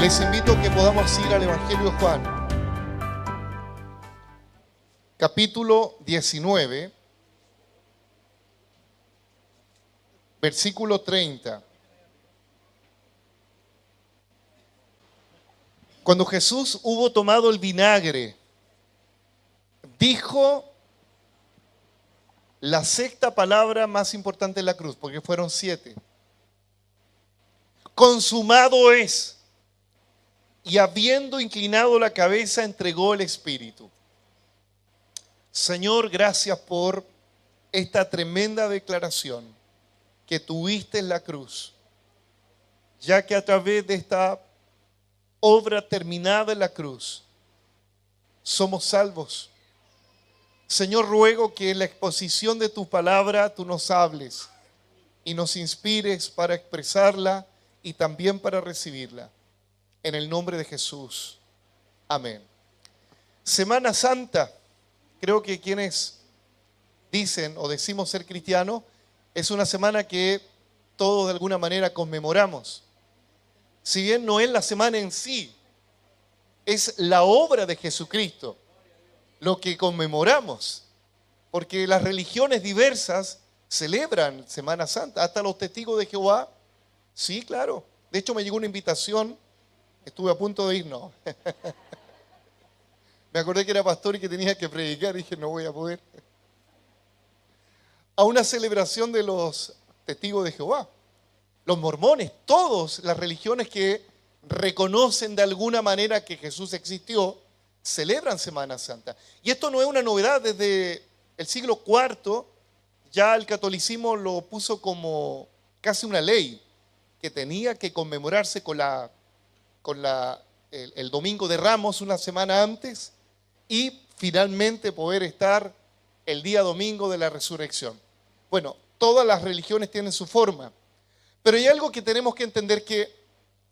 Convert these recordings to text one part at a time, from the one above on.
Les invito a que podamos ir al Evangelio de Juan, capítulo 19, versículo 30. Cuando Jesús hubo tomado el vinagre, dijo la sexta palabra más importante de la cruz, porque fueron 7. Consumado es. Y habiendo inclinado la cabeza, entregó el Espíritu. Señor, gracias por esta tremenda declaración que tuviste en la cruz, ya que a través de esta obra terminada en la cruz, somos salvos. Señor, ruego que en la exposición de tu palabra tú nos hables y nos inspires para expresarla y también para recibirla. En el nombre de Jesús. Amén. Semana Santa, creo que quienes dicen o decimos ser cristianos, es una semana que todos de alguna manera conmemoramos. Si bien no es la semana en sí, es la obra de Jesucristo lo que conmemoramos. Porque las religiones diversas celebran Semana Santa. Hasta los testigos de Jehová, sí, claro. De hecho me llegó una invitación. Estuve a punto de ir, no. Me acordé que era pastor y que tenía que predicar. Dije, no voy a poder. A una celebración de los testigos de Jehová. Los mormones, todas las religiones que reconocen de alguna manera que Jesús existió, celebran Semana Santa. Y esto no es una novedad. Desde el siglo IV ya el catolicismo lo puso como casi una ley que tenía que conmemorarse con el Domingo de Ramos una semana antes y finalmente poder estar el día domingo de la resurrección. Bueno, todas las religiones tienen su forma, pero hay algo que tenemos que entender, que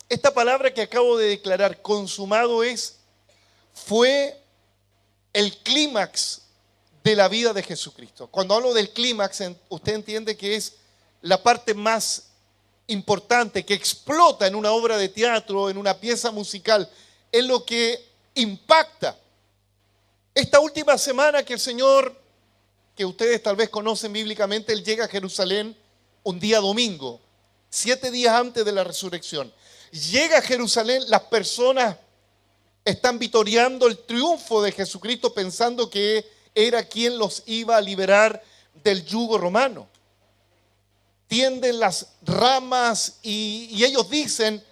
esta palabra que acabo de declarar, consumado es, fue el clímax de la vida de Jesucristo. Cuando hablo del clímax, usted entiende que es la parte más importante, que explota en una obra de teatro, en una pieza musical, es lo que impacta. Esta última semana que el Señor, que ustedes tal vez conocen bíblicamente, Él llega a Jerusalén un día domingo, 7 días antes de la resurrección. Llega a Jerusalén, las personas están vitoreando el triunfo de Jesucristo, pensando que era quien los iba a liberar del yugo romano. Tienden las ramas y ellos dicen,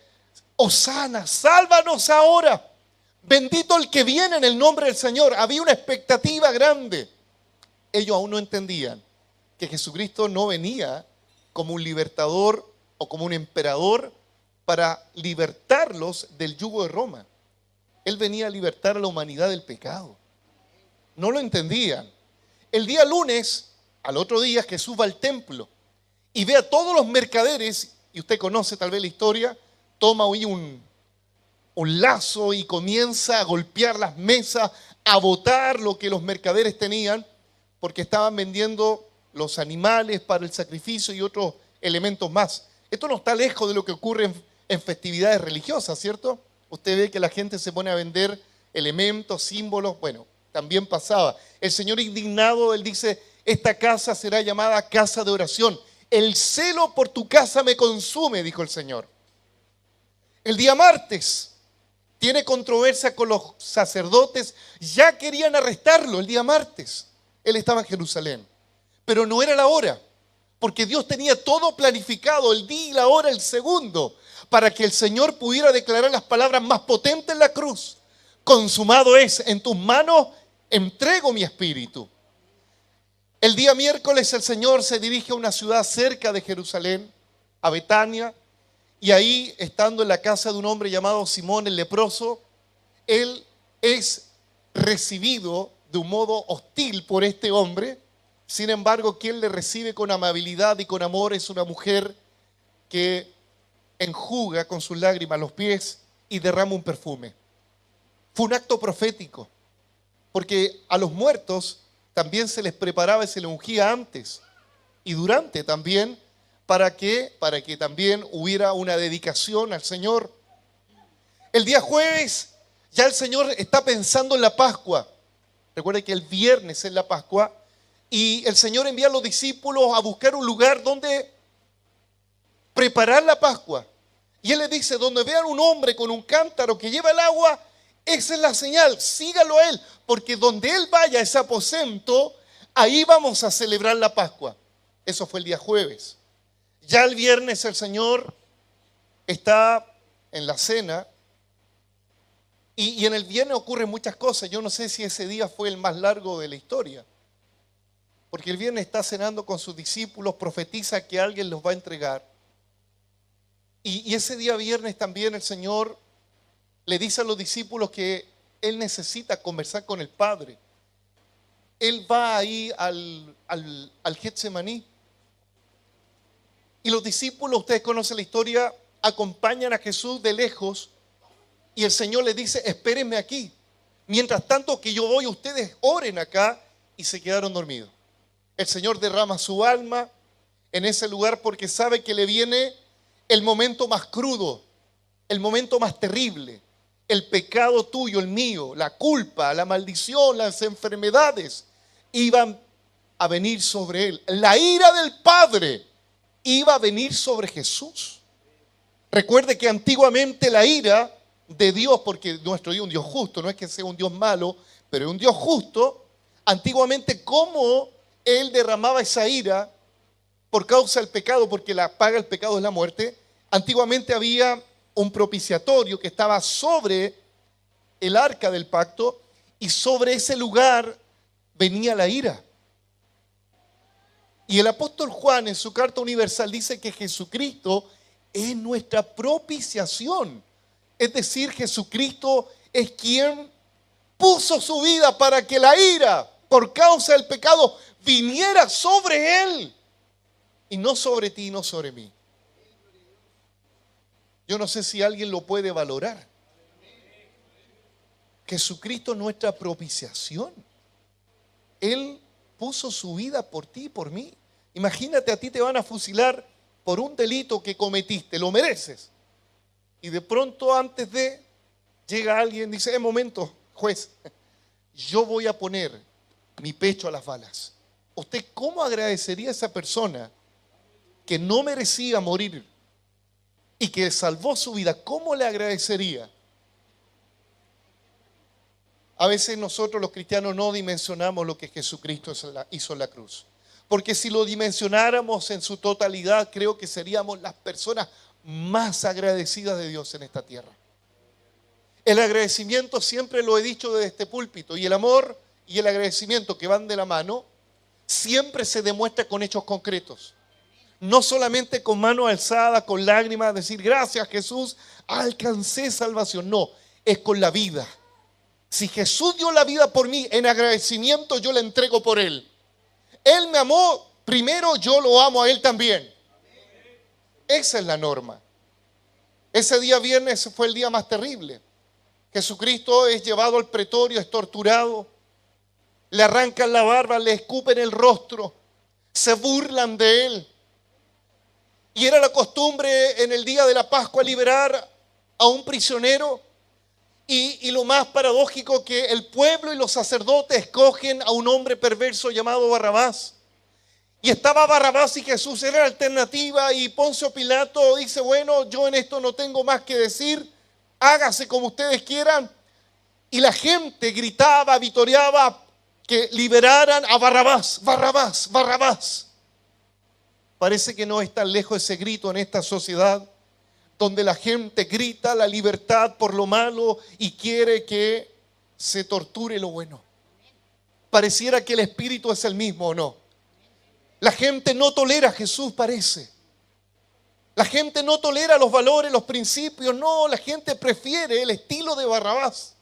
Hosana, sálvanos ahora, bendito el que viene en el nombre del Señor. Había una expectativa grande. Ellos aún no entendían que Jesucristo no venía como un libertador o como un emperador para libertarlos del yugo de Roma. Él venía a libertar a la humanidad del pecado. No lo entendían. El día lunes, al otro día, Jesús va al templo y ve a todos los mercaderes, y usted conoce tal vez la historia, toma hoy un lazo y comienza a golpear las mesas, a botar lo que los mercaderes tenían, porque estaban vendiendo los animales para el sacrificio y otros elementos más. Esto no está lejos de lo que ocurre en festividades religiosas, ¿cierto? Usted ve que la gente se pone a vender elementos, símbolos. Bueno, también pasaba. El Señor indignado, Él dice, esta casa será llamada casa de oración. El celo por tu casa me consume, dijo el Señor. El día martes tiene controversia con los sacerdotes. Ya querían arrestarlo el día martes. Él estaba en Jerusalén. Pero no era la hora, porque Dios tenía todo planificado, el día y la hora, el segundo, para que el Señor pudiera declarar las palabras más potentes en la cruz. Consumado es, en tus manos entrego mi espíritu. El día miércoles el Señor se dirige a una ciudad cerca de Jerusalén, a Betania, y ahí, estando en la casa de un hombre llamado Simón el leproso, él es recibido de un modo hostil por este hombre. Sin embargo, quien le recibe con amabilidad y con amor es una mujer que enjuga con sus lágrimas los pies y derrama un perfume. Fue un acto profético, porque a los muertos también se les preparaba y se les ungía antes y durante también, ¿para qué? Para que también hubiera una dedicación al Señor. El día jueves ya el Señor está pensando en la Pascua. Recuerde que el viernes es la Pascua y el Señor envía a los discípulos a buscar un lugar donde preparar la Pascua. Y Él les dice, donde vean un hombre con un cántaro que lleva el agua, esa es la señal, sígalo a Él, porque donde Él vaya, ese aposento, ahí vamos a celebrar la Pascua. Eso fue el día jueves. Ya el viernes el Señor está en la cena y en el viernes ocurren muchas cosas. Yo no sé si ese día fue el más largo de la historia, porque el viernes está cenando con sus discípulos, profetiza que alguien los va a entregar. Y ese día viernes también el Señor le dice a los discípulos que Él necesita conversar con el Padre. Él va ahí al Getsemaní. Y los discípulos, ustedes conocen la historia, acompañan a Jesús de lejos y el Señor les dice, espérenme aquí. Mientras tanto que yo voy, ustedes oren acá, y se quedaron dormidos. El Señor derrama su alma en ese lugar porque sabe que le viene el momento más crudo, el momento más terrible. El pecado tuyo, el mío, la culpa, la maldición, las enfermedades iban a venir sobre Él. La ira del Padre iba a venir sobre Jesús. Recuerde que antiguamente la ira de Dios, porque nuestro Dios es un Dios justo, no es que sea un Dios malo, pero es un Dios justo. Antiguamente, ¿cómo Él derramaba esa ira por causa del pecado? Porque la paga del pecado es la muerte. Antiguamente había un propiciatorio que estaba sobre el arca del pacto y sobre ese lugar venía la ira. Y el apóstol Juan en su carta universal dice que Jesucristo es nuestra propiciación. Es decir, Jesucristo es quien puso su vida para que la ira por causa del pecado viniera sobre Él y no sobre ti, no sobre mí. Yo no sé si alguien lo puede valorar. Jesucristo es nuestra propiciación. Él puso su vida por ti y por mí. Imagínate, a ti te van a fusilar por un delito que cometiste, lo mereces. Y de pronto antes de, llega alguien y dice, momento, juez, yo voy a poner mi pecho a las balas. ¿Usted cómo agradecería a esa persona que no merecía morir y que salvó su vida? ¿Cómo le agradecería? A veces nosotros los cristianos no dimensionamos lo que Jesucristo hizo en la cruz. Porque si lo dimensionáramos en su totalidad, creo que seríamos las personas más agradecidas de Dios en esta tierra. El agradecimiento, siempre lo he dicho desde este púlpito, y el amor y el agradecimiento que van de la mano, siempre se demuestra con hechos concretos. No solamente con mano alzada, con lágrimas, decir gracias Jesús, alcancé salvación. No, es con la vida. Si Jesús dio la vida por mí, en agradecimiento yo le entrego por Él. Él me amó primero, yo lo amo a Él también. Esa es la norma. Ese día viernes fue el día más terrible. Jesucristo es llevado al pretorio, es torturado, le arrancan la barba, le escupen el rostro, se burlan de Él. Y era la costumbre en el día de la Pascua liberar a un prisionero. Y lo más paradójico, que el pueblo y los sacerdotes escogen a un hombre perverso llamado Barrabás. Y estaba Barrabás y Jesús, era la alternativa. Y Poncio Pilato dice, bueno, yo en esto no tengo más que decir, hágase como ustedes quieran. Y la gente gritaba, vitoreaba que liberaran a Barrabás, Barrabás, Barrabás. Parece que no es tan lejos ese grito en esta sociedad, donde la gente grita la libertad por lo malo y quiere que se torture lo bueno. Pareciera que el espíritu es el mismo, ¿o no? La gente no tolera a Jesús, parece. La gente no tolera los valores, los principios. No, la gente prefiere el estilo de Barrabás.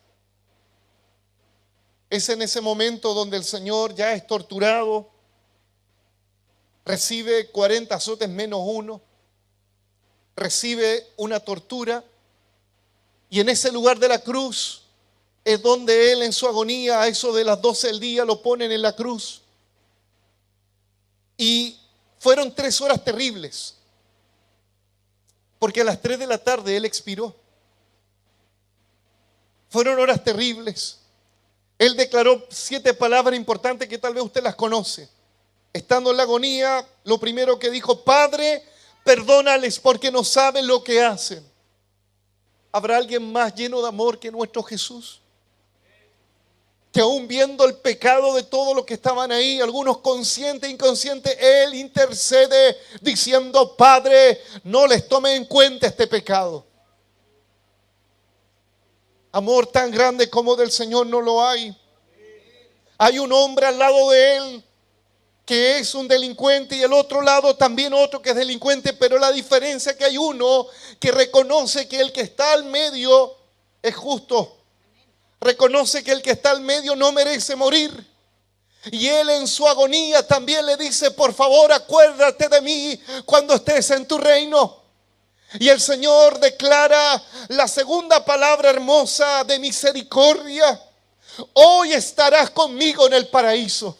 Es en ese momento donde el Señor ya es torturado, recibe 40 azotes menos uno, recibe una tortura, y en ese lugar de la cruz es donde Él en su agonía, a eso de las 12 del día, lo ponen en la cruz. Y fueron 3 horas terribles, porque a las 3 de la tarde Él expiró. Fueron horas terribles. Él declaró 7 palabras importantes que tal vez usted las conoce. Estando en la agonía, lo primero que dijo: Padre, perdónales porque no saben lo que hacen. ¿Habrá alguien más lleno de amor que nuestro Jesús? Que aún viendo el pecado de todos los que estaban ahí, algunos conscientes e inconscientes, Él intercede diciendo: Padre, no les tome en cuenta este pecado. Amor tan grande como del Señor no lo hay. Hay un hombre al lado de Él que es un delincuente y al otro lado también otro que es delincuente, pero la diferencia es que hay uno que reconoce que el que está al medio es justo. Reconoce que el que está al medio no merece morir. Y él en su agonía también le dice: por favor, acuérdate de mí cuando estés en tu reino. Y el Señor declara la segunda palabra hermosa de misericordia: hoy estarás conmigo en el paraíso.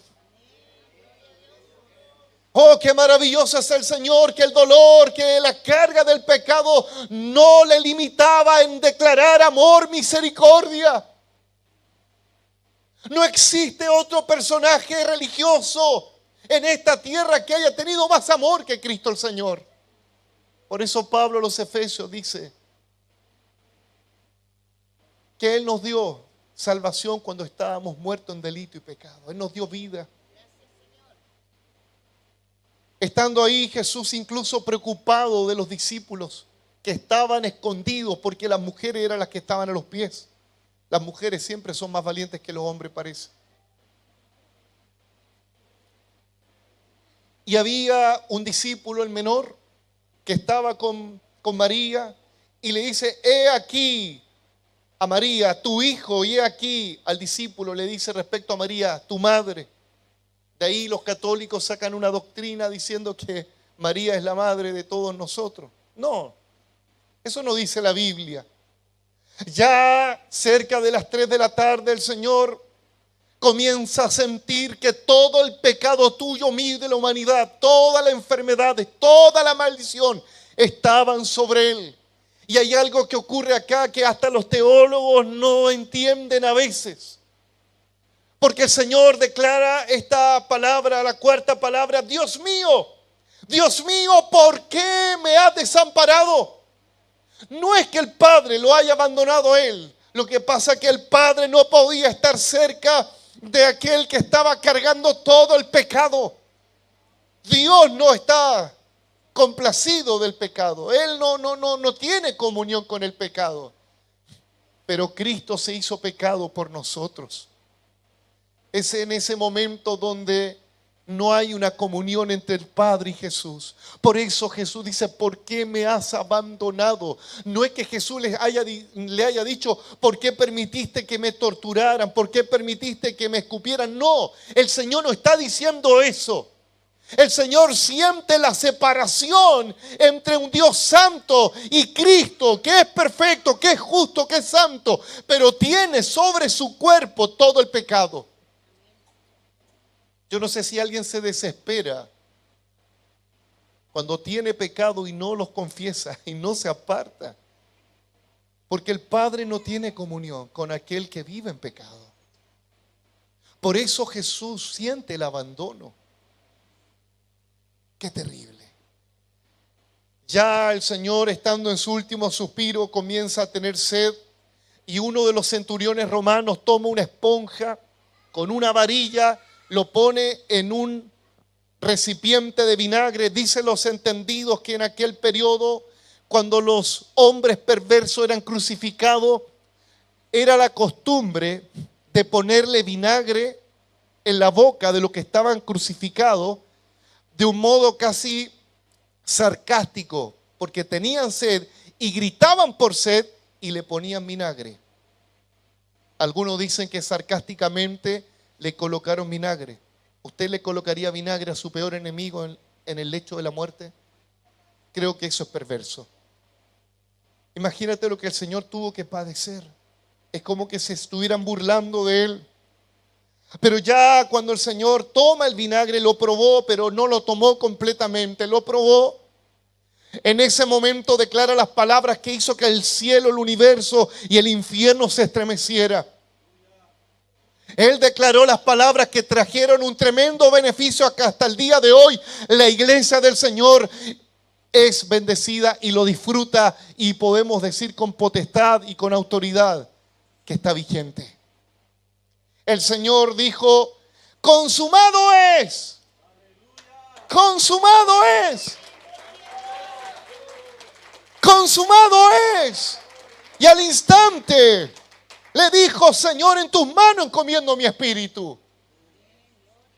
Oh, qué maravilloso es el Señor, que el dolor, que la carga del pecado no le limitaba en declarar amor, misericordia. No existe otro personaje religioso en esta tierra que haya tenido más amor que Cristo el Señor. Por eso Pablo a los Efesios dice que Él nos dio salvación cuando estábamos muertos en delito y pecado. Él nos dio vida. Estando ahí, Jesús incluso preocupado de los discípulos que estaban escondidos, porque las mujeres eran las que estaban a los pies. Las mujeres siempre son más valientes que los hombres, parece. Y había un discípulo, el menor, que estaba con María y le dice: he aquí a María, tu hijo, y he aquí al discípulo, le dice respecto a María, tu madre. De ahí los católicos sacan una doctrina diciendo que María es la madre de todos nosotros. No, eso no dice la Biblia. Ya cerca de las 3 de la tarde el Señor comienza a sentir que todo el pecado tuyo, mío y de la humanidad, toda la enfermedad, toda la maldición estaban sobre Él. Y hay algo que ocurre acá que hasta los teólogos no entienden a veces. Porque el Señor declara esta palabra, la cuarta palabra: Dios mío, ¿por qué me has desamparado? No es que el Padre lo haya abandonado a Él. Lo que pasa es que el Padre no podía estar cerca de aquel que estaba cargando todo el pecado. Dios no está complacido del pecado. Él no tiene comunión con el pecado. Pero Cristo se hizo pecado por nosotros. Es en ese momento donde no hay una comunión entre el Padre y Jesús. Por eso Jesús dice: ¿por qué me has abandonado? No es que Jesús le haya dicho: ¿por qué permitiste que me torturaran? ¿Por qué permitiste que me escupieran? No, el Señor no está diciendo eso. El Señor siente la separación entre un Dios santo y Cristo, que es perfecto, que es justo, que es santo, pero tiene sobre su cuerpo todo el pecado. Yo no sé si alguien se desespera cuando tiene pecado y no los confiesa y no se aparta, porque el Padre no tiene comunión con aquel que vive en pecado. Por eso Jesús siente el abandono. Qué terrible. Ya el Señor, estando en su último suspiro, comienza a tener sed, y uno de los centuriones romanos toma una esponja con una varilla, lo pone en un recipiente de vinagre. Dicen los entendidos que en aquel periodo, cuando los hombres perversos eran crucificados, era la costumbre de ponerle vinagre en la boca de los que estaban crucificados, de un modo casi sarcástico, porque tenían sed y gritaban por sed y le ponían vinagre. Algunos dicen que sarcásticamente le colocaron vinagre. ¿Usted le colocaría vinagre a su peor enemigo en el lecho de la muerte? Creo que eso es perverso. Imagínate lo que el Señor tuvo que padecer. Es como que se estuvieran burlando de Él. Pero ya cuando el Señor toma el vinagre, lo probó, pero no lo tomó completamente, lo probó. En ese momento declara las palabras que hizo que el cielo, el universo y el infierno se estremeciera. Él declaró las palabras que trajeron un tremendo beneficio a que hasta el día de hoy la iglesia del Señor es bendecida y lo disfruta, y podemos decir con potestad y con autoridad que está vigente. El Señor dijo: consumado es. Consumado es. Consumado es. Y al instante le dijo: Señor, en tus manos encomiendo mi espíritu.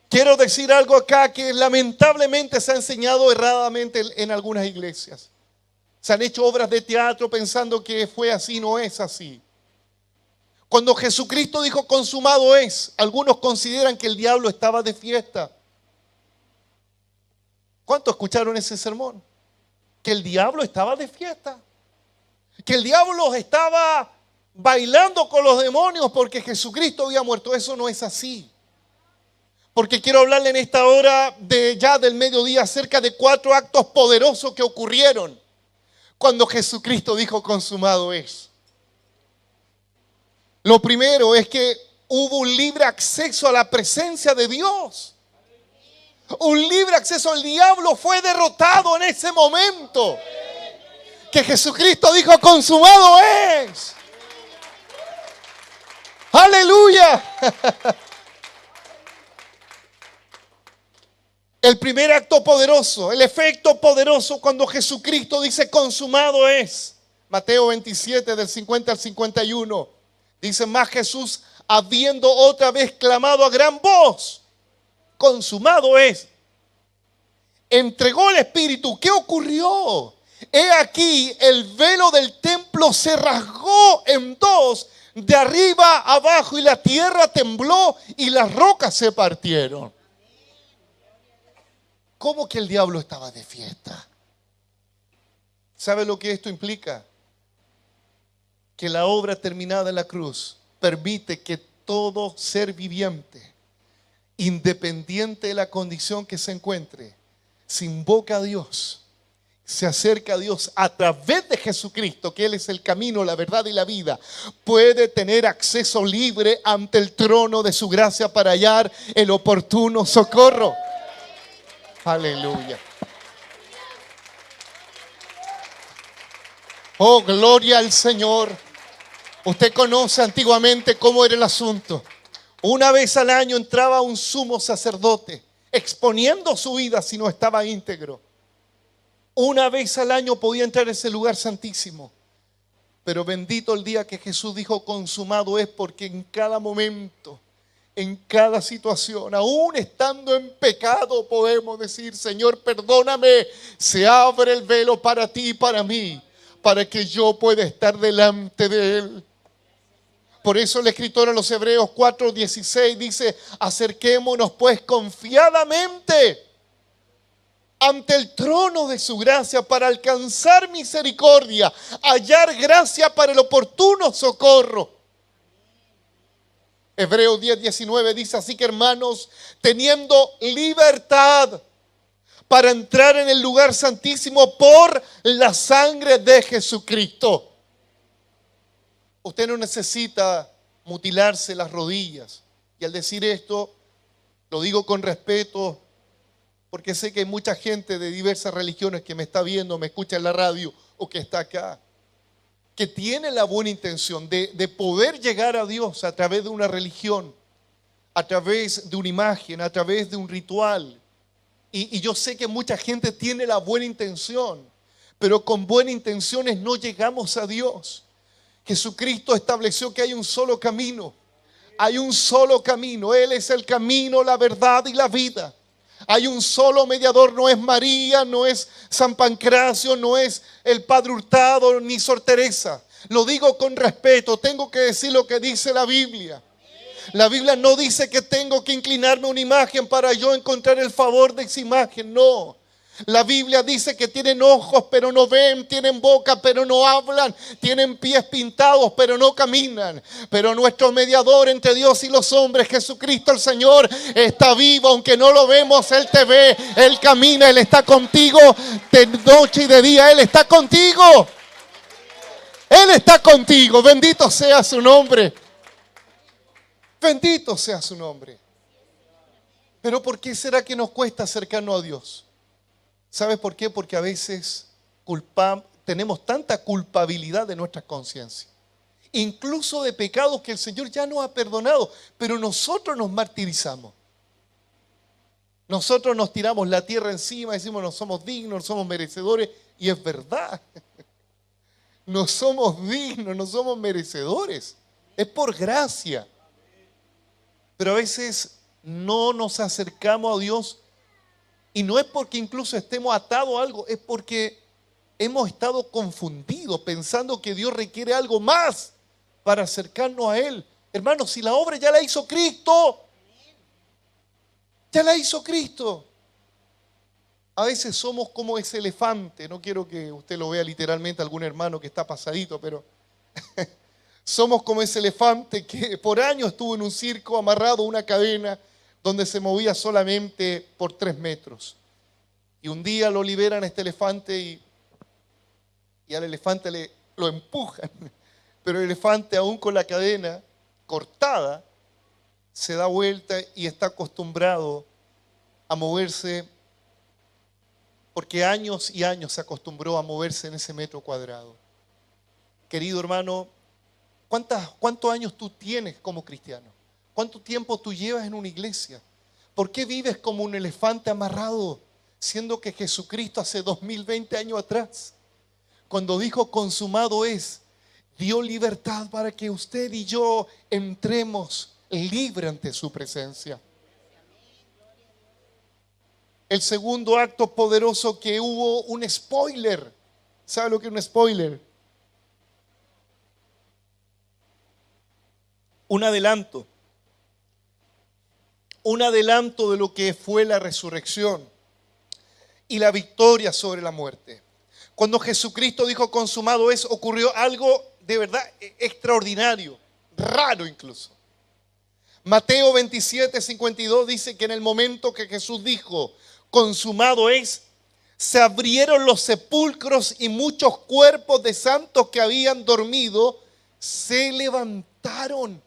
Quiero decir algo acá que lamentablemente se ha enseñado erradamente en algunas iglesias. Se han hecho obras de teatro pensando que fue así. No es así. Cuando Jesucristo dijo consumado es, algunos consideran que el diablo estaba de fiesta. ¿Cuántos escucharon ese sermón? Que el diablo estaba de fiesta. Que el diablo estaba bailando con los demonios porque Jesucristo había muerto. Eso no es así. Porque quiero hablarle en esta hora del mediodía acerca de 4 actos poderosos que ocurrieron cuando Jesucristo dijo consumado es. Lo primero es que hubo un libre acceso a la presencia de Dios. Un libre acceso. El diablo fue derrotado en ese momento que Jesucristo dijo consumado es. Aleluya. El primer acto poderoso, el efecto poderoso cuando Jesucristo dice consumado es. Mateo 27 del 50 al 51. Dice: más Jesús, habiendo otra vez clamado a gran voz, consumado es, entregó el Espíritu. ¿Qué ocurrió? He aquí, el velo del templo se rasgó en dos, de arriba a abajo, y la tierra tembló y las rocas se partieron. ¿Cómo que el diablo estaba de fiesta? ¿Sabe lo que esto implica? Que la obra terminada en la cruz permite que todo ser viviente, independiente de la condición que se encuentre, se invoca a Dios, se acerca a Dios a través de Jesucristo, que Él es el camino, la verdad y la vida, puede tener acceso libre ante el trono de su gracia para hallar el oportuno socorro. Aleluya. Oh, gloria al Señor. Usted conoce antiguamente cómo era el asunto. Una vez al año entraba un sumo sacerdote exponiendo su vida si no estaba íntegro. Una vez al año podía entrar a ese lugar santísimo. Pero bendito el día que Jesús dijo consumado es, porque en cada momento, en cada situación, aún estando en pecado, podemos decir: Señor, perdóname. Se abre el velo para ti y para mí, para que yo pueda estar delante de Él. Por eso el escritor a los Hebreos 4:16 dice: acerquémonos pues confiadamente ante el trono de su gracia para alcanzar misericordia, hallar gracia para el oportuno socorro. Hebreos 10:19 dice: así que, hermanos, teniendo libertad para entrar en el lugar santísimo por la sangre de Jesucristo. Usted no necesita mutilarse las rodillas. Y al decir esto, lo digo con respeto, porque sé que hay mucha gente de diversas religiones que me está viendo, me escucha en la radio o que está acá, que tiene la buena intención de poder llegar a Dios a través de una religión, a través de una imagen, a través de un ritual. Y yo sé que mucha gente tiene la buena intención, pero con buenas intenciones no llegamos a Dios. Jesucristo estableció que hay un solo camino. Hay un solo camino. Él es el camino, la verdad y la vida. Hay un solo mediador. No es María, no es San Pancracio, no es el Padre Hurtado, ni Sor Teresa. Lo digo con respeto. Tengo que decir lo que dice la Biblia. La Biblia no dice que tengo que inclinarme a una imagen para yo encontrar el favor de esa imagen. No. La Biblia dice que tienen ojos pero no ven, tienen boca pero no hablan, tienen pies pintados pero no caminan. Pero nuestro mediador entre Dios y los hombres, Jesucristo el Señor, está vivo, aunque no lo vemos, Él te ve, Él camina, Él está contigo de noche y de día, Él está contigo. Él está contigo, bendito sea su nombre. Bendito sea su nombre. Pero ¿por qué será que nos cuesta acercarnos a Dios? ¿Sabes por qué? Porque a veces tenemos tanta culpabilidad de nuestra conciencia, incluso de pecados que el Señor ya nos ha perdonado, pero nosotros nos martirizamos. Nosotros nos tiramos la tierra encima, decimos no somos dignos, no somos merecedores, y es verdad. No somos dignos, no somos merecedores. Es por gracia. Pero a veces no nos acercamos a Dios. Y no es porque incluso estemos atados a algo, es porque hemos estado confundidos pensando que Dios requiere algo más para acercarnos a Él. Hermanos, si la obra ya la hizo Cristo, ya la hizo Cristo. A veces somos como ese elefante, no quiero que usted lo vea literalmente, algún hermano que está pasadito, pero somos como ese elefante que por años estuvo en un circo amarrado a una cadena donde se movía solamente por 3 metros. Y un día lo liberan a este elefante y al elefante lo empujan. Pero el elefante, aún con la cadena cortada, se da vuelta y está acostumbrado a moverse, porque años y años se acostumbró a moverse en ese metro cuadrado. Querido hermano, ¿cuántos años tú tienes como cristiano? ¿Cuánto tiempo tú llevas en una iglesia? ¿Por qué vives como un elefante amarrado, siendo que Jesucristo hace 2020 años atrás, cuando dijo consumado es, dio libertad para que usted y yo entremos libre ante su presencia? El segundo acto poderoso que hubo, un spoiler. ¿Sabe lo que es un spoiler? Un adelanto. Un adelanto de lo que fue la resurrección y la victoria sobre la muerte. Cuando Jesucristo dijo consumado es, ocurrió algo de verdad extraordinario, raro incluso. Mateo 27:52 dice que en el momento que Jesús dijo consumado es, se abrieron los sepulcros y muchos cuerpos de santos que habían dormido se levantaron.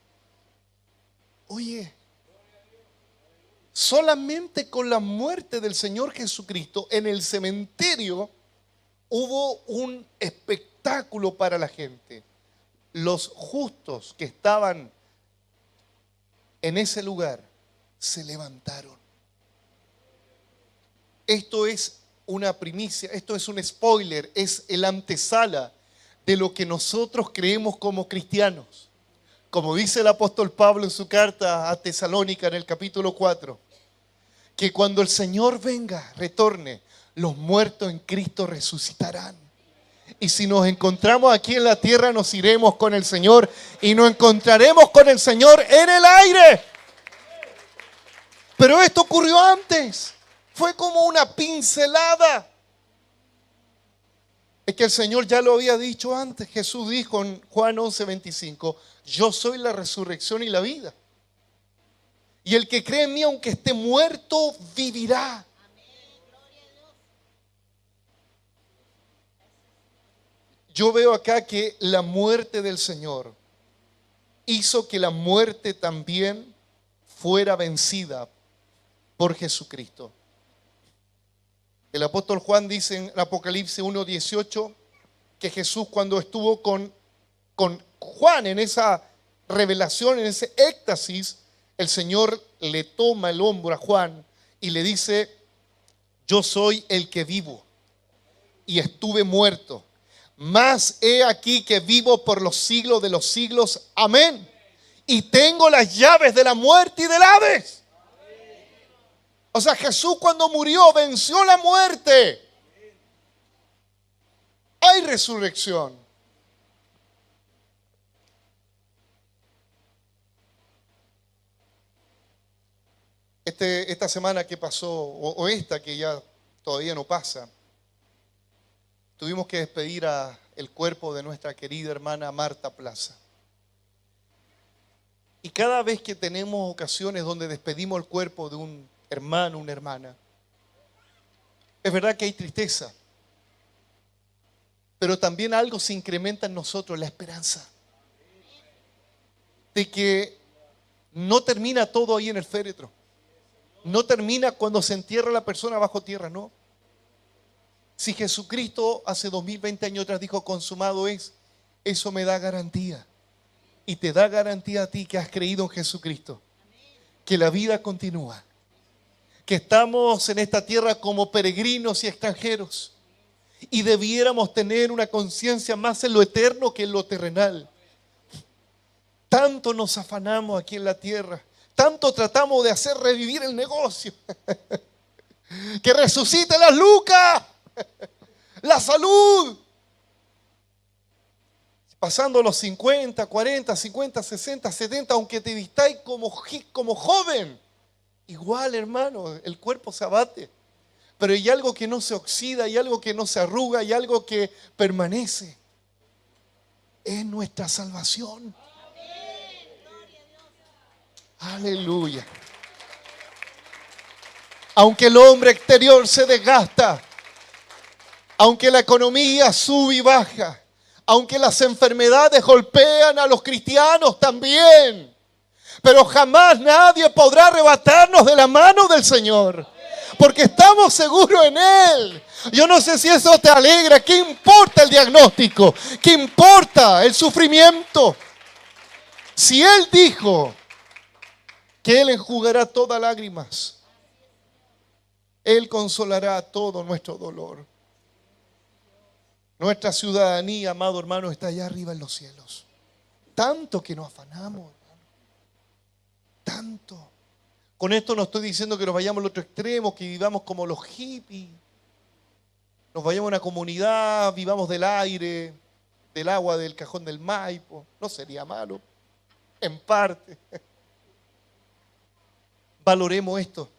Oye, solamente con la muerte del Señor Jesucristo en el cementerio hubo un espectáculo para la gente. Los justos que estaban en ese lugar se levantaron. Esto es una primicia, esto es un spoiler, es el antesala de lo que nosotros creemos como cristianos. Como dice el apóstol Pablo en su carta a Tesalónica en el capítulo 4, que cuando el Señor venga, retorne, los muertos en Cristo resucitarán. Y si nos encontramos aquí en la tierra, nos iremos con el Señor y nos encontraremos con el Señor en el aire. Pero esto ocurrió antes. Fue como una pincelada. Es que el Señor ya lo había dicho antes. Jesús dijo en Juan 11:25, yo soy la resurrección y la vida. Y el que cree en mí, aunque esté muerto, vivirá. Yo veo acá que la muerte del Señor hizo que la muerte también fuera vencida por Jesucristo. El apóstol Juan dice en Apocalipsis 1:18 que Jesús, cuando estuvo con Juan en esa revelación, en ese éxtasis, el Señor le toma el hombro a Juan y le dice, yo soy el que vivo y estuve muerto, mas he aquí que vivo por los siglos de los siglos, amén, y tengo las llaves de la muerte y del Hades. O sea, Jesús cuando murió venció la muerte. Hay resurrección. Esta semana que pasó, o esta que ya todavía no pasa. Tuvimos que despedir a el cuerpo de nuestra querida hermana Marta Plaza. Y cada vez que tenemos ocasiones donde despedimos el cuerpo de un hermano, una hermana, es verdad que hay tristeza, pero también algo se incrementa en nosotros, la esperanza de que no termina todo ahí en el féretro. No termina cuando se entierra la persona bajo tierra, no. Si Jesucristo hace 2020 años atrás dijo consumado es, eso me da garantía. Y te da garantía a ti que has creído en Jesucristo. Que la vida continúa. Que estamos en esta tierra como peregrinos y extranjeros. Y debiéramos tener una conciencia más en lo eterno que en lo terrenal. Tanto nos afanamos aquí en la tierra. Tanto tratamos de hacer revivir el negocio. Que resucite las lucas. La salud. Pasando los 50, 40, 50, 60, 70, aunque te vistáis como joven. Igual, hermano, el cuerpo se abate. Pero hay algo que no se oxida, hay algo que no se arruga, hay algo que permanece. Es nuestra salvación. Aleluya. Aunque el hombre exterior se desgasta, aunque la economía sube y baja, aunque las enfermedades golpean a los cristianos también, pero jamás nadie podrá arrebatarnos de la mano del Señor, porque estamos seguros en Él. Yo no sé si eso te alegra. ¿Qué importa el diagnóstico? ¿Qué importa el sufrimiento? Si Él dijo que Él enjugará todas lágrimas, Él consolará todo nuestro dolor. Nuestra ciudadanía, amado hermano, está allá arriba en los cielos. Tanto que nos afanamos, hermano. Tanto. Con esto no estoy diciendo que nos vayamos al otro extremo, que vivamos como los hippies. Nos vayamos a una comunidad, vivamos del aire, del agua del cajón del Maipo. No sería malo, en parte. Valoremos esto.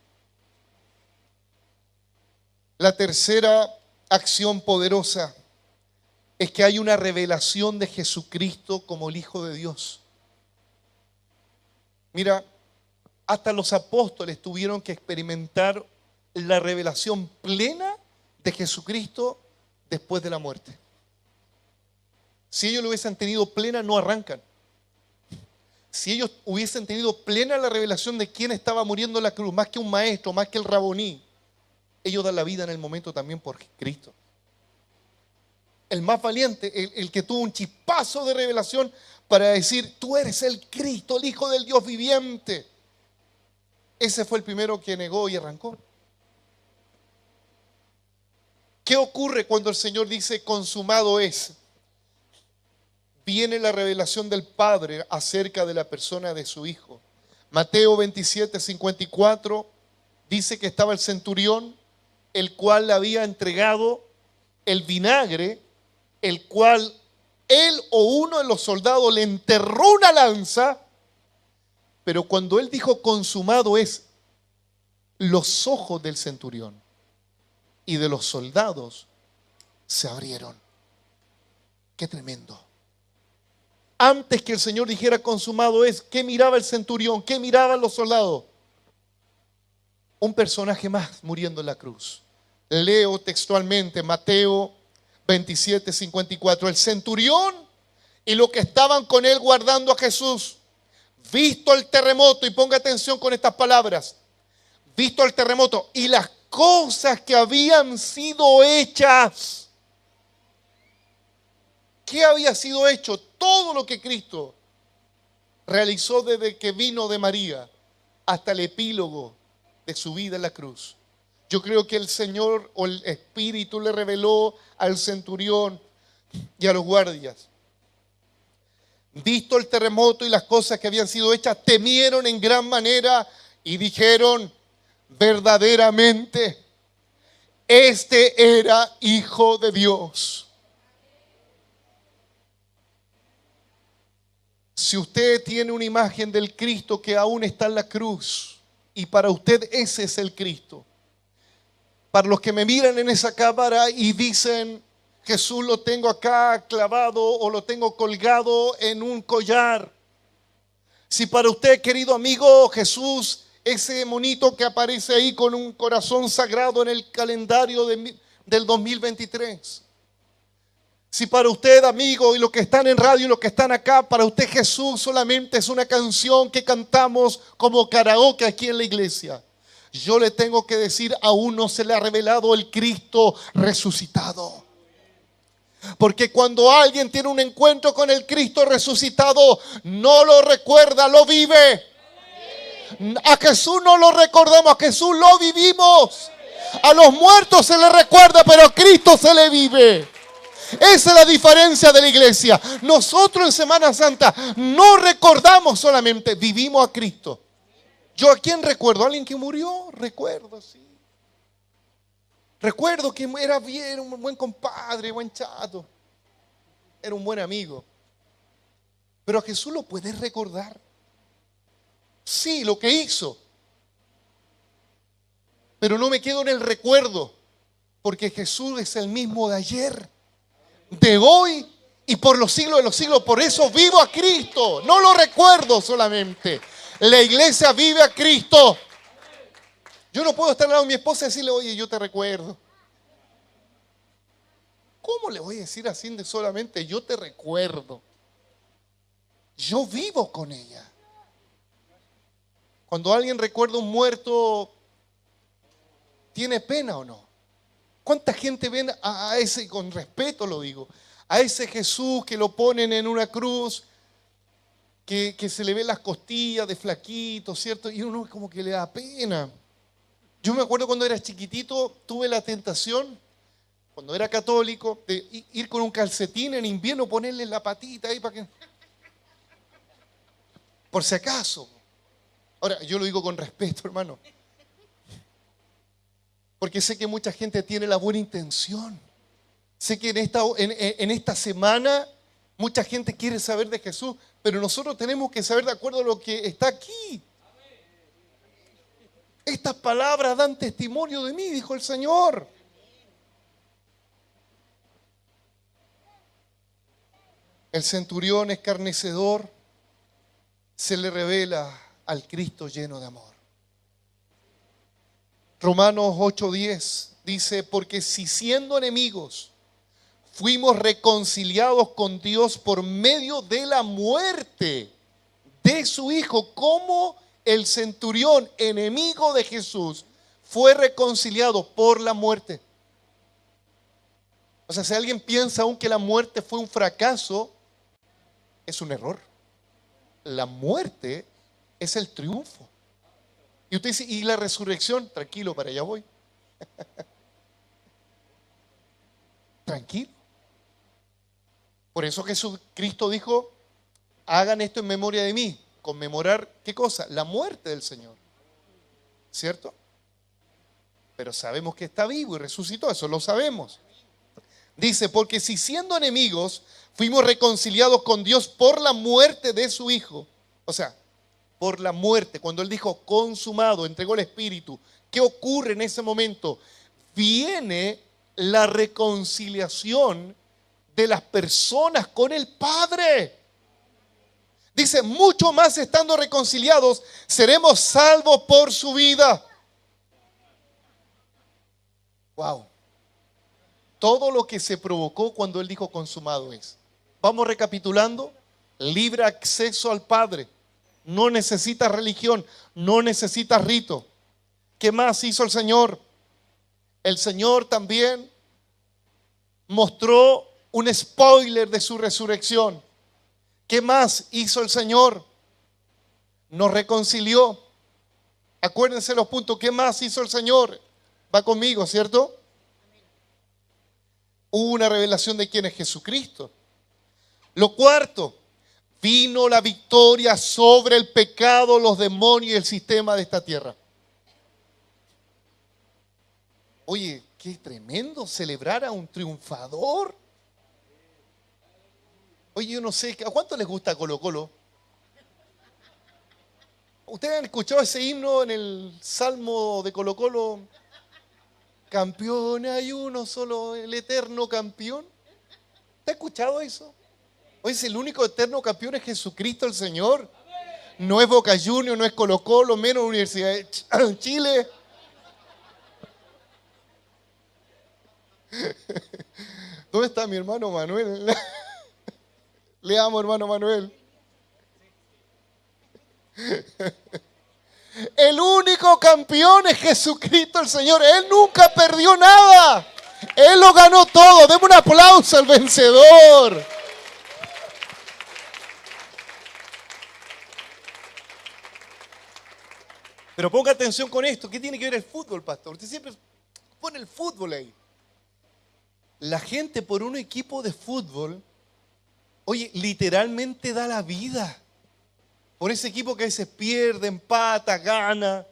La tercera acción poderosa es que hay una revelación de Jesucristo como el Hijo de Dios. Mira, hasta los apóstoles tuvieron que experimentar la revelación plena de Jesucristo después de la muerte. Si ellos lo hubiesen tenido plena, no arrancan. Si ellos hubiesen tenido plena la revelación de quién estaba muriendo en la cruz, más que un maestro, más que el raboní, ellos dan la vida en el momento también por Cristo. El más valiente, el que tuvo un chispazo de revelación para decir, tú eres el Cristo, el Hijo del Dios viviente. Ese fue el primero que negó y arrancó. ¿Qué ocurre cuando el Señor dice consumado es? Viene la revelación del Padre acerca de la persona de su Hijo. Mateo 27, 54 dice que estaba el centurión, el cual le había entregado el vinagre, el cual él o uno de los soldados le enterró una lanza, pero cuando él dijo consumado es, los ojos del centurión y de los soldados se abrieron. Qué tremendo. Antes que el Señor dijera consumado es, ¿qué miraba el centurión? ¿Qué miraban los soldados? Un personaje más muriendo en la cruz. Leo textualmente Mateo 27, 54. El centurión y los que estaban con él guardando a Jesús, visto el terremoto, y ponga atención con estas palabras, visto el terremoto y las cosas que habían sido hechas. ¿Qué había sido hecho? Todo lo que Cristo realizó desde que vino de María hasta el epílogo de su vida en la cruz. Yo creo que el Señor o el Espíritu le reveló al centurión y a los guardias. Visto el terremoto y las cosas que habían sido hechas, temieron en gran manera y dijeron, verdaderamente, este era Hijo de Dios. Si usted tiene una imagen del Cristo que aún está en la cruz y para usted ese es el Cristo, Para los que me miran en esa cámara y dicen, Jesús lo tengo acá clavado o lo tengo colgado en un collar. Si para usted, querido amigo, Jesús, ese monito que aparece ahí con un corazón sagrado en el calendario del 2023. Si para usted, amigo, y los que están en radio y los que están acá, para usted Jesús solamente es una canción que cantamos como karaoke aquí en la iglesia. Yo le tengo que decir, aún no se le ha revelado el Cristo resucitado. Porque cuando alguien tiene un encuentro con el Cristo resucitado, no lo recuerda, lo vive. A Jesús no lo recordamos, a Jesús lo vivimos. A los muertos se le recuerda, pero a Cristo se le vive. Esa es la diferencia de la iglesia. Nosotros en Semana Santa no recordamos solamente, vivimos a Cristo. ¿Yo a quién recuerdo? ¿A alguien que murió? Recuerdo, sí. Recuerdo que era bien, un buen compadre, buen chato. Era un buen amigo. Pero a Jesús lo puedes recordar. Sí, lo que hizo. Pero no me quedo en el recuerdo. Porque Jesús es el mismo de ayer, de hoy y por los siglos de los siglos. Por eso vivo a Cristo. No lo recuerdo solamente. La iglesia vive a Cristo. Yo no puedo estar al lado de mi esposa y decirle, oye, yo te recuerdo. ¿Cómo le voy a decir así de solamente yo te recuerdo? Yo vivo con ella. Cuando alguien recuerda un muerto, ¿tiene pena o no? ¿Cuánta gente ven a ese, con respeto lo digo, a ese Jesús que lo ponen en una cruz, que se le ven las costillas de flaquito, ¿cierto? Y uno como que le da pena. Yo me acuerdo cuando era chiquitito, tuve la tentación, cuando era católico, de ir con un calcetín en invierno, ponerle la patita ahí para que... Por si acaso. Ahora, yo lo digo con respeto, hermano. Porque sé que mucha gente tiene la buena intención. Sé que en esta semana mucha gente quiere saber de Jesús, pero nosotros tenemos que saber de acuerdo a lo que está aquí. Estas palabras dan testimonio de mí, dijo el Señor. El centurión escarnecedor se le revela al Cristo lleno de amor. Romanos 8:10 dice, porque si siendo enemigos fuimos reconciliados con Dios por medio de la muerte de su Hijo, ¿cómo el centurión, enemigo de Jesús, fue reconciliado por la muerte? O sea, si alguien piensa aún que la muerte fue un fracaso, es un error. La muerte es el triunfo. Y usted dice, ¿y la resurrección? Tranquilo, para allá voy. Tranquilo. Por eso Cristo dijo, hagan esto en memoria de mí. Conmemorar, ¿qué cosa? La muerte del Señor. ¿Cierto? Pero sabemos que está vivo y resucitó, eso lo sabemos. Dice, porque si siendo enemigos fuimos reconciliados con Dios por la muerte de su Hijo. O sea, por la muerte, cuando Él dijo consumado, entregó el Espíritu. ¿Qué ocurre en ese momento? Viene la reconciliación de las personas con el Padre. Dice, mucho más estando reconciliados, seremos salvos por su vida. Wow. Todo lo que se provocó cuando Él dijo consumado es. Vamos recapitulando. Libre acceso al Padre. No necesitas religión. No necesitas rito. ¿Qué más hizo el Señor? El Señor también mostró un spoiler de su resurrección. ¿Qué más hizo el Señor? Nos reconcilió. Acuérdense los puntos. ¿Qué más hizo el Señor? Va conmigo, ¿cierto? Hubo una revelación de quién es Jesucristo. Lo cuarto, vino la victoria sobre el pecado, los demonios y el sistema de esta tierra. Oye, qué tremendo celebrar a un triunfador. Oye, yo no sé, ¿a cuánto les gusta Colo Colo? ¿Ustedes han escuchado ese himno en el Salmo de Colo Colo? Campeón hay uno solo, el eterno campeón. ¿Te has escuchado eso? Hoy es el único eterno campeón es Jesucristo el Señor. No es Boca Juniors, no es Colo-Colo, menos Universidad de Chile. ¿Dónde está mi hermano Manuel? Le amo, hermano Manuel. El único campeón es Jesucristo el Señor. Él nunca perdió nada. Él lo ganó todo. Deme un aplauso al vencedor. Pero ponga atención con esto. ¿Qué tiene que ver el fútbol, pastor? Usted siempre pone el fútbol ahí. La gente por un equipo de fútbol, oye, literalmente da la vida. Por ese equipo que a veces pierde, empata, gana.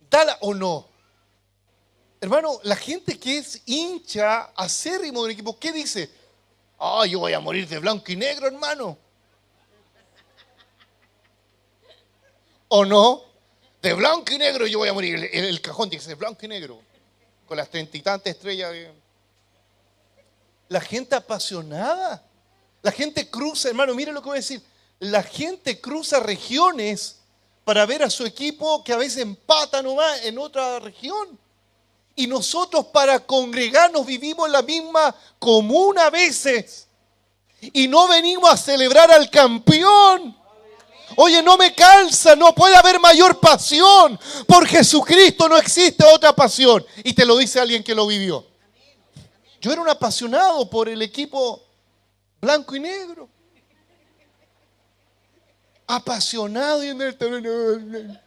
¿Dala o no? Hermano, la gente que es hincha acérrimo de un equipo, ¿qué dice? Yo voy a morir de blanco y negro, hermano. ¿O no? De blanco y negro yo voy a morir. El cajón dice blanco y negro. Con las 30 y tantas estrellas. La gente apasionada. La gente cruza, hermano, mire lo que voy a decir. La gente cruza regiones para ver a su equipo que a veces empata nomás en otra región. Y nosotros para congregarnos vivimos en la misma comuna a veces. Y no venimos a celebrar al campeón. Oye, no me calza, no puede haber mayor pasión. Por Jesucristo no existe otra pasión. Y te lo dice alguien que lo vivió. Yo era un apasionado por el equipo blanco y negro. Apasionado y en el terreno.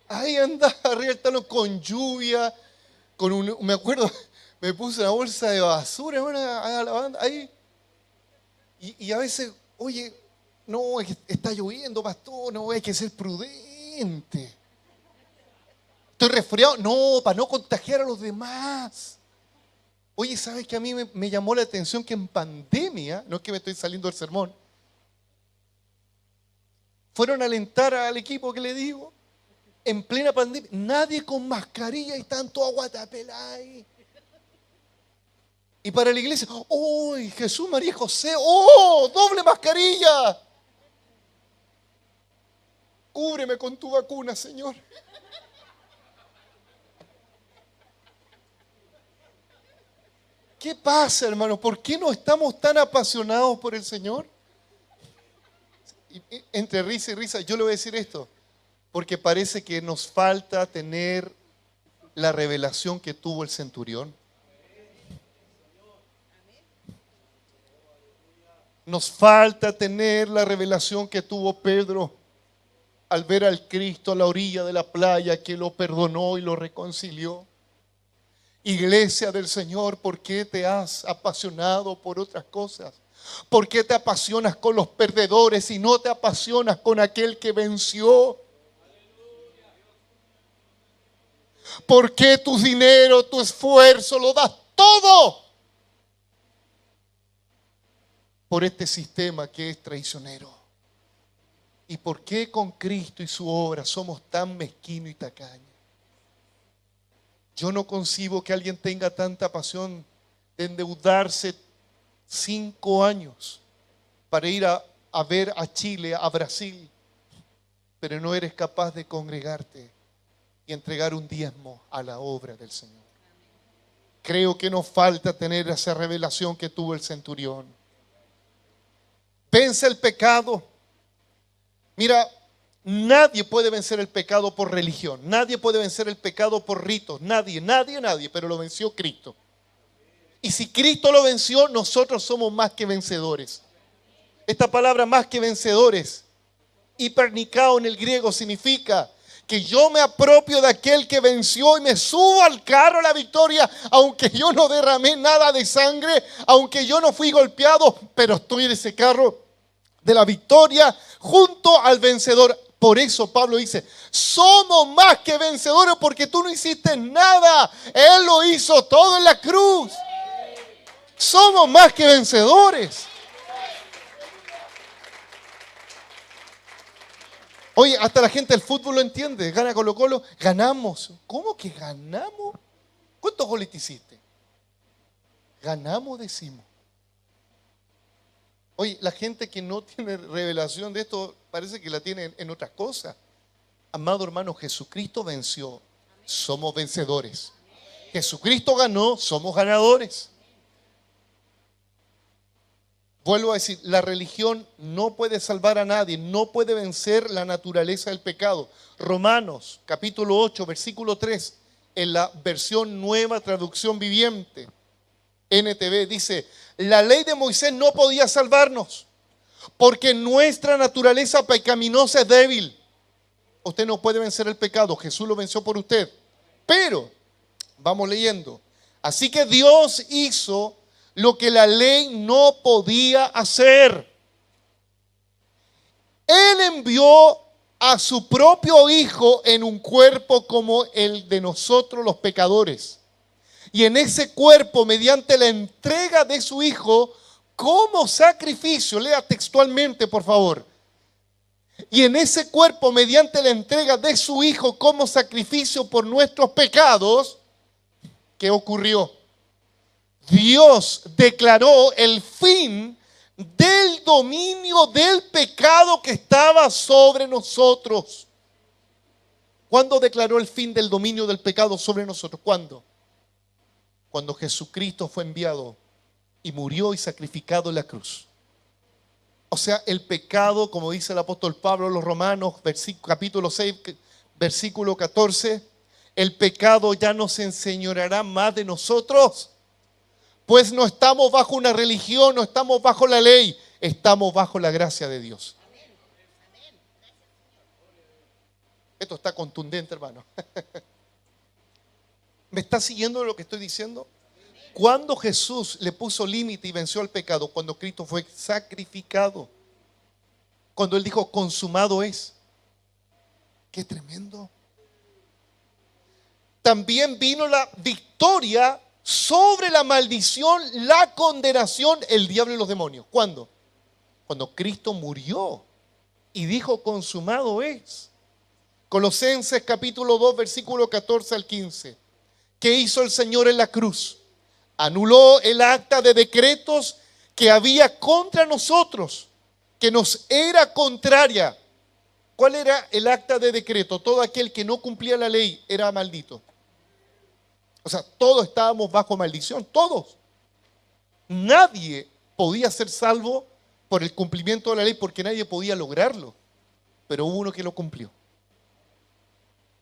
Ahí andaba arriba el talón con lluvia, me acuerdo, me puse una bolsa de basura, a la banda, ahí. Y a veces, oye, no, es que está lloviendo, pastor, no, hay que ser prudente. Estoy resfriado, no, para no contagiar a los demás. Oye, ¿sabes que a mí me llamó la atención que en pandemia, no es que me estoy saliendo del sermón, fueron a alentar al equipo que le digo, en plena pandemia, nadie con mascarilla y tanto agua tapela ahí. Y para la iglesia, ¡oh, Jesús, María y José! ¡Oh, doble mascarilla! Cúbreme con tu vacuna, Señor. ¿Qué pasa, hermano? ¿Por qué no estamos tan apasionados por el Señor? Entre risa y risa, yo le voy a decir esto. Porque parece que nos falta tener la revelación que tuvo el centurión. Nos falta tener la revelación que tuvo Pedro al ver al Cristo a la orilla de la playa que lo perdonó y lo reconcilió. Iglesia del Señor, ¿por qué te has apasionado por otras cosas? ¿Por qué te apasionas con los perdedores y no te apasionas con aquel que venció? ¿Por qué tu dinero, tu esfuerzo lo das todo por este sistema que es traicionero? ¿Y por qué con Cristo y su obra somos tan mezquinos y tacaños? Yo no concibo que alguien tenga tanta pasión de endeudarse 5 años para ir a ver a Chile, a Brasil, pero no eres capaz de congregarte y entregar un diezmo a la obra del Señor. Creo que nos falta tener esa revelación que tuvo el centurión. Vence el pecado. Mira, nadie puede vencer el pecado por religión. Nadie puede vencer el pecado por ritos. Nadie, pero lo venció Cristo. Y si Cristo lo venció, nosotros somos más que vencedores. Esta palabra más que vencedores, hipernicao en el griego, significa que yo me apropio de aquel que venció y me subo al carro de la victoria, aunque yo no derramé nada de sangre, aunque yo no fui golpeado, pero estoy en ese carro de la victoria junto al vencedor. Por eso Pablo dice, somos más que vencedores porque tú no hiciste nada, Él lo hizo todo en la cruz. Somos más que vencedores. Oye, hasta la gente del fútbol lo entiende. Gana Colo-Colo, ganamos. ¿Cómo que ganamos? ¿Cuántos goles te hiciste? Ganamos, decimos. Oye, la gente que no tiene revelación de esto parece que la tiene en otras cosas. Amado hermano, Jesucristo venció. Somos vencedores. Jesucristo ganó, somos ganadores. Vuelvo a decir, la religión no puede salvar a nadie, no puede vencer la naturaleza del pecado. Romanos, capítulo 8, versículo 3, en la versión nueva traducción viviente, NTV, dice, la ley de Moisés no podía salvarnos, porque nuestra naturaleza pecaminosa es débil. Usted no puede vencer el pecado, Jesús lo venció por usted. Pero, vamos leyendo, así que Dios hizo lo que la ley no podía hacer. Él envió a su propio Hijo en un cuerpo como el de nosotros los pecadores. Y en ese cuerpo, mediante la entrega de su Hijo como sacrificio, lea textualmente por favor. Y en ese cuerpo, mediante la entrega de su Hijo como sacrificio por nuestros pecados, ¿qué ocurrió? Dios declaró el fin del dominio del pecado que estaba sobre nosotros. ¿Cuándo declaró el fin del dominio del pecado sobre nosotros? ¿Cuándo? Cuando Jesucristo fue enviado y murió y sacrificado en la cruz. O sea, el pecado, como dice el apóstol Pablo a los Romanos, capítulo 6, versículo 14, el pecado ya no se enseñoreará más de nosotros. Pues no estamos bajo una religión, no estamos bajo la ley, estamos bajo la gracia de Dios. Esto está contundente, hermano. ¿Me está siguiendo lo que estoy diciendo? Cuando Jesús le puso límite y venció al pecado, cuando Cristo fue sacrificado, cuando Él dijo, consumado es. ¡Qué tremendo! También vino la victoria sobre la maldición, la condenación, el diablo y los demonios. ¿Cuándo? Cuando Cristo murió y dijo consumado es. Colosenses capítulo 2 versículo 14 al 15. ¿Qué hizo el Señor en la cruz? Anuló el acta de decretos que había contra nosotros, que nos era contraria. ¿Cuál era el acta de decreto? Todo aquel que no cumplía la ley era maldito. O sea, todos estábamos bajo maldición, todos. Nadie podía ser salvo por el cumplimiento de la ley porque nadie podía lograrlo. Pero hubo uno que lo cumplió.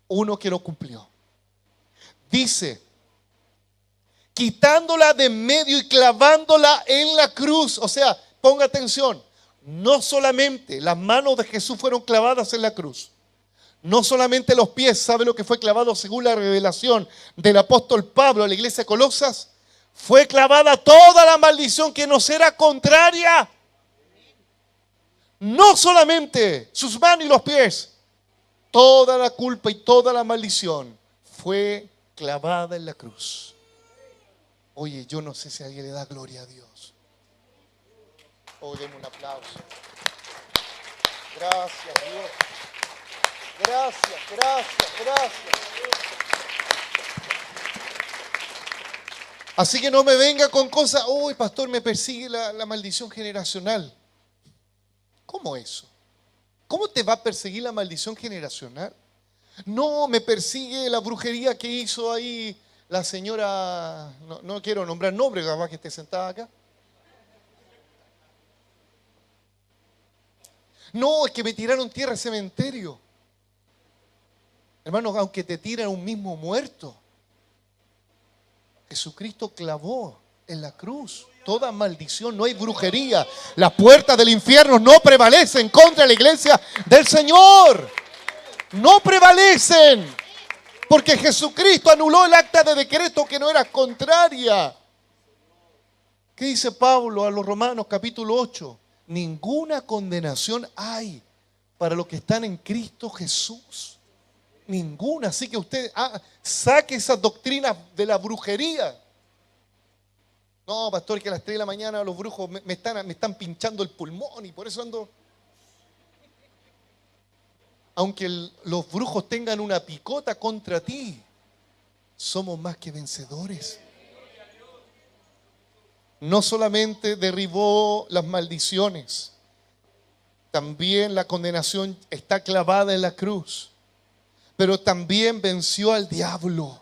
Uno que lo cumplió. Dice, quitándola de en medio y clavándola en la cruz. O sea, ponga atención, no solamente las manos de Jesús fueron clavadas en la cruz. No solamente los pies, ¿sabe lo que fue clavado según la revelación del apóstol Pablo a la iglesia de Colosas? Fue clavada toda la maldición que nos era contraria. No solamente sus manos y los pies, toda la culpa y toda la maldición fue clavada en la cruz. Oye, yo no sé si alguien le da gloria a Dios. Demos un aplauso. Gracias, Dios. Gracias, gracias, gracias. Así que no me venga con cosas, uy, pastor, me persigue la maldición generacional. ¿Cómo eso? ¿Cómo te va a perseguir la maldición generacional? No, me persigue la brujería que hizo ahí la señora, no quiero nombrar nombre, capaz que esté sentada acá. No, es que me tiraron tierra al cementerio. Hermanos, aunque te tiran un mismo muerto, Jesucristo clavó en la cruz toda maldición, no hay brujería. Las puertas del infierno no prevalecen contra la iglesia del Señor. No prevalecen, porque Jesucristo anuló el acta de decreto que no era contraria. ¿Qué dice Pablo a los Romanos capítulo 8? Ninguna condenación hay para los que están en Cristo Jesús. Ninguna. Así que usted saque esas doctrinas de la brujería. No, pastor, que a las 3 de la mañana los brujos me están pinchando el pulmón y por eso ando. aunque los brujos tengan una picota contra ti, somos más que vencedores. No solamente derribó las maldiciones, también la condenación está clavada en la cruz, pero también venció al diablo.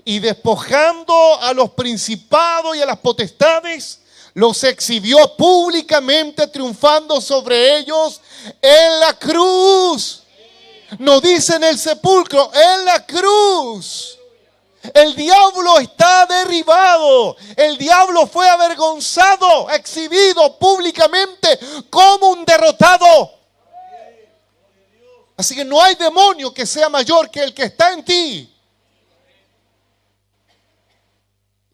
Y despojando a los principados y a las potestades, los exhibió públicamente, triunfando sobre ellos en la cruz. No dice en el sepulcro, en la cruz. El diablo está derribado. El diablo fue avergonzado, exhibido públicamente como un derrotado. Así que no hay demonio que sea mayor que el que está en ti.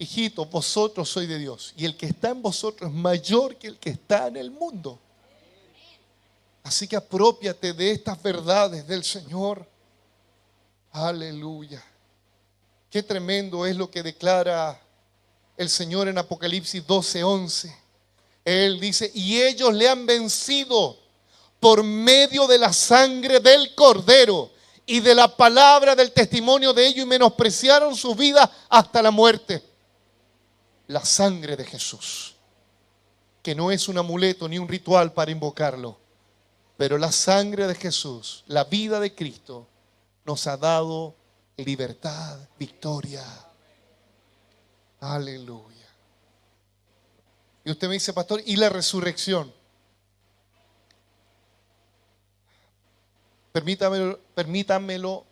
Hijitos, vosotros sois de Dios, y el que está en vosotros es mayor que el que está en el mundo. Así que apropiate de estas verdades del Señor. Aleluya. Qué tremendo es lo que declara el Señor en Apocalipsis 12:11. Él dice, y ellos le han vencido por medio de la sangre del Cordero y de la palabra del testimonio de ellos, y menospreciaron su vida hasta la muerte. La sangre de Jesús, que no es un amuleto ni un ritual para invocarlo, pero la sangre de Jesús, la vida de Cristo, nos ha dado libertad, victoria. Aleluya. Y usted me dice, pastor, ¿y la resurrección? Permítanmelo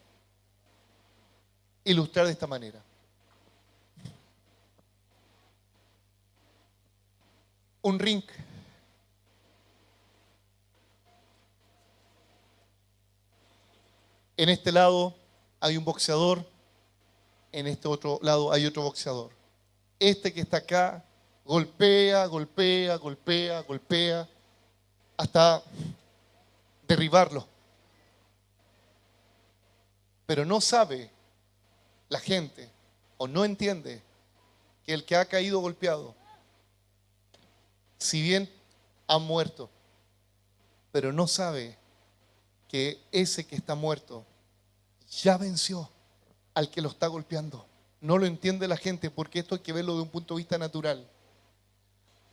ilustrar de esta manera. Un ring. En este lado hay un boxeador, en este otro lado hay otro boxeador. Este que está acá golpea hasta derribarlo. Pero no sabe la gente, o no entiende, que el que ha caído golpeado, si bien ha muerto, pero no sabe que ese que está muerto ya venció al que lo está golpeando. No lo entiende la gente, porque esto hay que verlo de un punto de vista natural.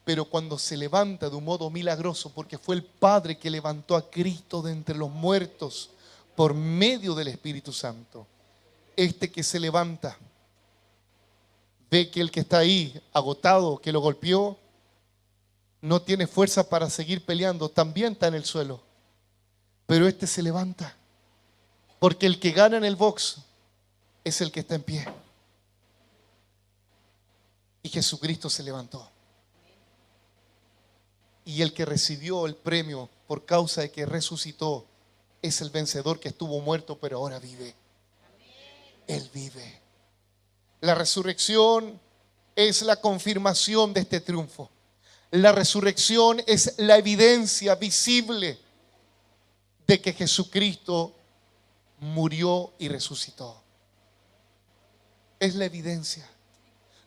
Pero cuando se levanta de un modo milagroso, porque fue el Padre que levantó a Cristo de entre los muertos por medio del Espíritu Santo, este que se levanta ve que el que está ahí agotado, que lo golpeó, no tiene fuerza para seguir peleando, también está en el suelo. Pero este se levanta, porque el que gana en el box es el que está en pie. Y Jesucristo se levantó. Y el que recibió el premio por causa de que resucitó es el vencedor que estuvo muerto, pero ahora vive. Él vive. La resurrección es la confirmación de este triunfo. La resurrección es la evidencia visible de que Jesucristo murió y resucitó. Es la evidencia.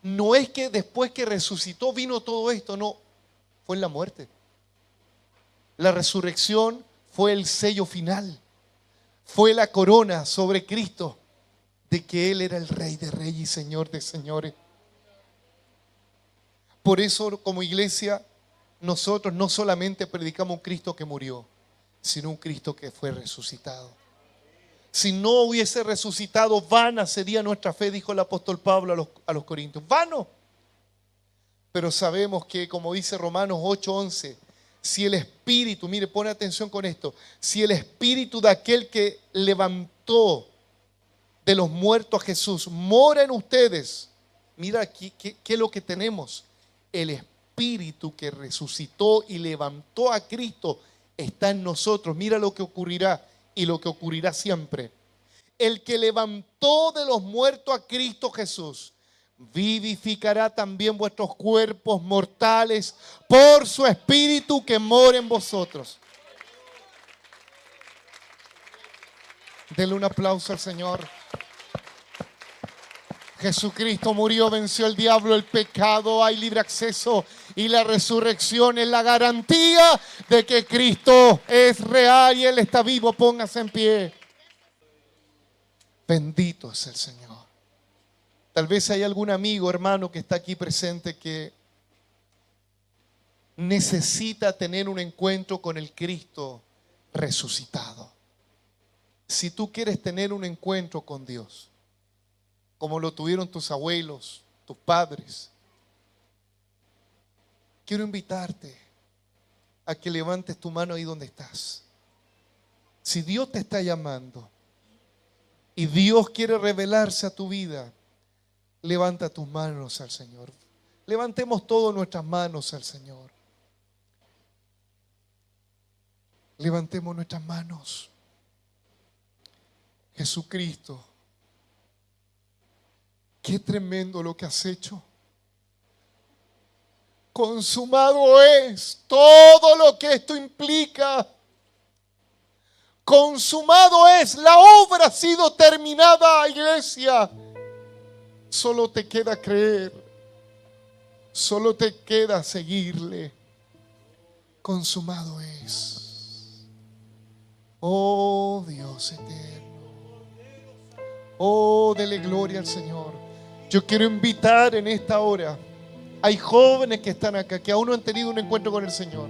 No es que después que resucitó vino todo esto, no. Fue en la muerte. La resurrección fue el sello final. Fue la corona sobre Cristo de que Él era el Rey de Reyes y Señor de Señores. Por eso, como iglesia, nosotros no solamente predicamos un Cristo que murió, sino un Cristo que fue resucitado. Si no hubiese resucitado, vana sería nuestra fe, dijo el apóstol Pablo a los Corintios. Vano. Pero sabemos que, como dice Romanos 8:11, si el Espíritu, mire, pone atención con esto, si el Espíritu de aquel que levantó de los muertos a Jesús mora en ustedes, mira aquí, ¿qué es lo que tenemos? El Espíritu que resucitó y levantó a Cristo está en nosotros. Mira lo que ocurrirá y lo que ocurrirá siempre. El que levantó de los muertos a Cristo Jesús vivificará también vuestros cuerpos mortales por su Espíritu que mora en vosotros. Denle un aplauso al Señor. Jesucristo murió, venció el diablo, el pecado, hay libre acceso Y la resurrección es la garantía de que Cristo es real y Él está vivo. Póngase en pie. Bendito es el Señor. Tal vez hay algún amigo, hermano, que está aquí presente que necesita tener un encuentro con el Cristo resucitado. Si tú quieres tener un encuentro con Dios, como lo tuvieron tus abuelos, tus padres, quiero invitarte a que levantes tu mano ahí donde estás. Si Dios te está llamando y Dios quiere revelarse a tu vida, levanta tus manos al Señor. Levantemos todas nuestras manos al Señor. Levantemos nuestras manos. Jesucristo, qué tremendo lo que has hecho. Consumado es todo lo que esto implica. Consumado es, la obra ha sido terminada, iglesia. Solo te queda creer, solo te queda seguirle. Consumado es. Oh Dios eterno. Oh, dele gloria al Señor. Yo quiero invitar en esta hora. Hay jóvenes que están acá, que aún no han tenido un encuentro con el Señor.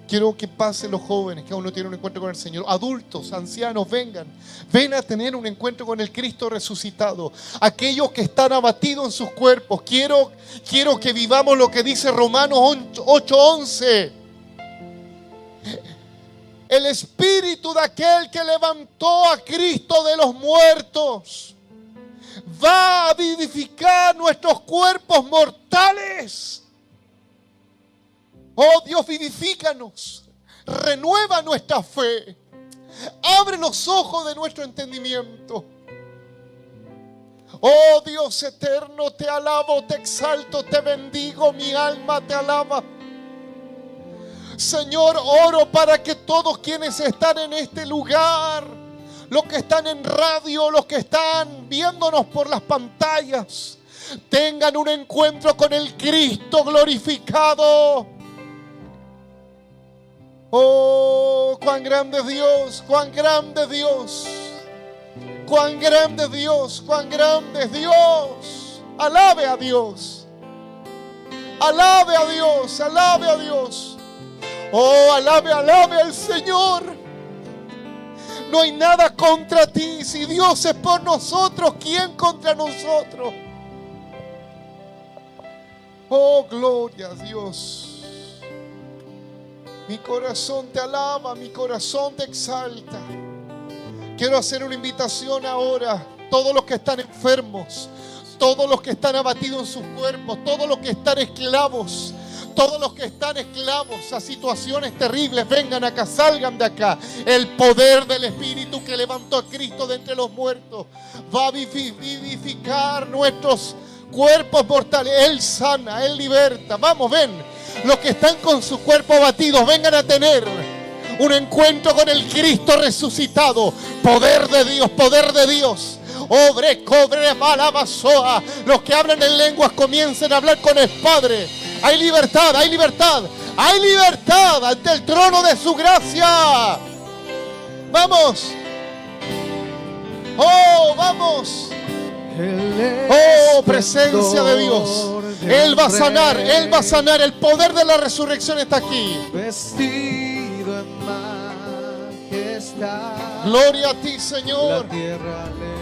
Quiero que pasen los jóvenes que aún no tienen un encuentro con el Señor. Adultos, ancianos, vengan. Ven a tener un encuentro con el Cristo resucitado. Aquellos que están abatidos en sus cuerpos. Quiero que vivamos lo que dice Romanos 8:11. El espíritu de aquel que levantó a Cristo de los muertos va a vivificar nuestros cuerpos mortales. Oh Dios, vivifícanos, renueva nuestra fe, abre los ojos de nuestro entendimiento. Oh Dios eterno, te alabo, te exalto, te bendigo, mi alma te alaba. Señor, oro para que todos quienes están en este lugar, los que están en radio, los que están viéndonos por las pantallas, tengan un encuentro con el Cristo glorificado. Oh, cuán grande es Dios, cuán grande es Dios, cuán grande es Dios, cuán grande es Dios. Alabe a Dios, alabe a Dios, alabe a Dios. Oh, alabe al Señor. No hay nada contra ti. Si Dios es por nosotros, ¿quién contra nosotros? Oh, gloria a Dios. Mi corazón te alaba, mi corazón te exalta. Quiero hacer una invitación ahora. Todos los que están enfermos, todos los que están abatidos en sus cuerpos, todos los que están esclavos, todos los que están esclavos a situaciones terribles, vengan acá, salgan de acá. El poder del Espíritu que levantó a Cristo de entre los muertos va a vivificar nuestros cuerpos mortales. Él sana, Él liberta. Vamos, ven. Los que están con sus cuerpos abatidos, vengan a tener un encuentro con el Cristo resucitado. Poder de Dios, poder de Dios. Obre, cobre, malabasoa. Los que hablan en lenguas comiencen a hablar con el Padre. Hay libertad, hay libertad, hay libertad ante el trono de su gracia. Vamos. Oh, vamos. Oh, presencia de Dios. Él va a sanar, Él va a sanar. El poder de la resurrección está aquí. Vestido en majestad. Gloria a ti, Señor. La tierra le